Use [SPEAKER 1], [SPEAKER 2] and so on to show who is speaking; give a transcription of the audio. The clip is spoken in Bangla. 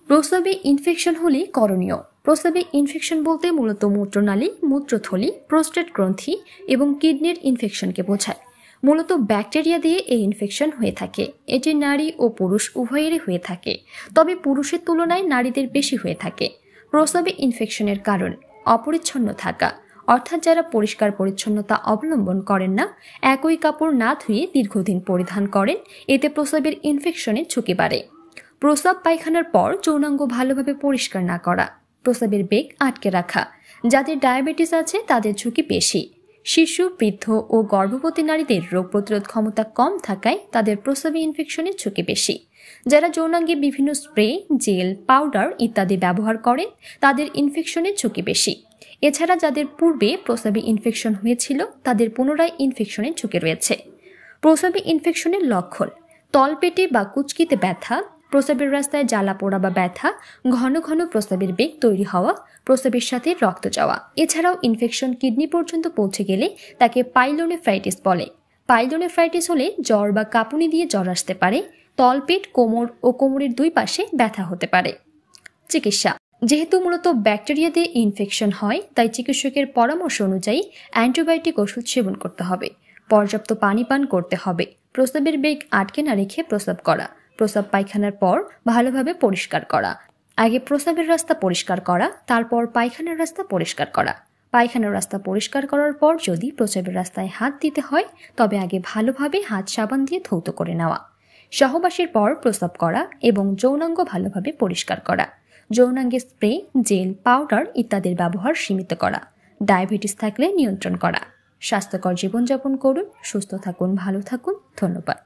[SPEAKER 1] প্রস্রাবে ইনফেকশন হলে করণীয়। প্রস্রাবে ইনফেকশন বলতে মূলত মূত্রনালী, মূত্রথলি, প্রোস্টেট গ্রন্থি এবং কিডনির ইনফেকশনকে বোঝায়। মূলত ব্যাকটেরিয়া দিয়ে এই ইনফেকশন হয়ে থাকে। এটি নারী ও পুরুষ উভয়েরই হয়ে থাকে, তবে পুরুষের তুলনায় নারীদের বেশি হয়ে থাকে। প্রস্রাবে ইনফেকশনের কারণ অপরিচ্ছন্ন থাকা, অর্থাৎ যারা পরিষ্কার পরিচ্ছন্নতা অবলম্বন করেন না, একই কাপড় না ধুয়ে দীর্ঘদিন পরিধান করেন, এতে প্রস্রাবের ইনফেকশনের ঝুঁকি বাড়ে। প্রস্রাব পায়খানার পর যৌনাঙ্গ ভালোভাবে পরিষ্কার না করা, প্রস্রাবের বেগ আটকে রাখা, যাদের ডায়াবেটিস আছে তাদের ঝুঁকি বেশি। শিশু, বৃদ্ধ ও গর্ভবতী নারীদের রোগ প্রতিরোধ ক্ষমতা কম থাকায় তাদের প্রস্রাবে ইনফেকশনের ঝুঁকি বেশি। যারা যৌনাঙ্গে বিভিন্ন স্প্রে, জেল, পাউডার ইত্যাদি ব্যবহার করেন তাদের ইনফেকশনের ঝুঁকি বেশি। এছাড়া যাদের পূর্বে প্রস্রাবে ইনফেকশন হয়েছিল তাদের পুনরায় ইনফেকশনের ঝুঁকি রয়েছে। প্রস্রাবে ইনফেকশনের লক্ষণ: তলপেটে বা কুচকিতে ব্যথা, প্রস্রাবের রাস্তায় জ্বালা পোড়া বা ব্যথা, ঘন ঘন প্রস্রাবের বেগ তৈরি হওয়া, প্রস্রাবের সাথে রক্ত যাওয়া। এছাড়াও ইনফেকশন কিডনি পর্যন্ত পৌঁছে গেলে তাকে পাইলোনেফ্রাইটিস বলে। পাইলোনেফ্রাইটিস হলে জ্বর বা কাঁপুনি দিয়ে জ্বর আসতে পারে। তলপেট, কোমর ও কোমরের দুই পাশে ব্যথা হতে পারে। চিকিৎসা: যেহেতু মূলত ব্যাকটেরিয়া দিয়ে ইনফেকশন হয়, তাই চিকিৎসকের পরামর্শ অনুযায়ী অ্যান্টিবায়োটিক ওষুধ সেবন করতে হবে। পর্যাপ্ত পানি পান করতে হবে। প্রস্রাবের বেগ আটকে না রেখে প্রস্রাব করা। প্রস্রাব পায়খানার পর ভালোভাবে পরিষ্কার করা। আগে প্রস্রাবের রাস্তা পরিষ্কার করা, তারপর পায়খানার রাস্তা পরিষ্কার করা। পায়খানার রাস্তা পরিষ্কার করার পর যদি প্রস্রাবের রাস্তায় হাত দিতে হয়, তবে আগে ভালোভাবে হাত সাবান দিয়ে ধৌত করে নেওয়া। সহবাসের পর প্রস্রাব করা এবং যৌনাঙ্গ ভালোভাবে পরিষ্কার করা। যৌনাঙ্গে স্প্রে, জেল, পাউডার ইত্যাদির ব্যবহার সীমিত করা। ডায়াবেটিস থাকলে নিয়ন্ত্রণ করা। স্বাস্থ্যকর জীবনযাপন করুন, সুস্থ থাকুন, ভালো থাকুন। ধন্যবাদ।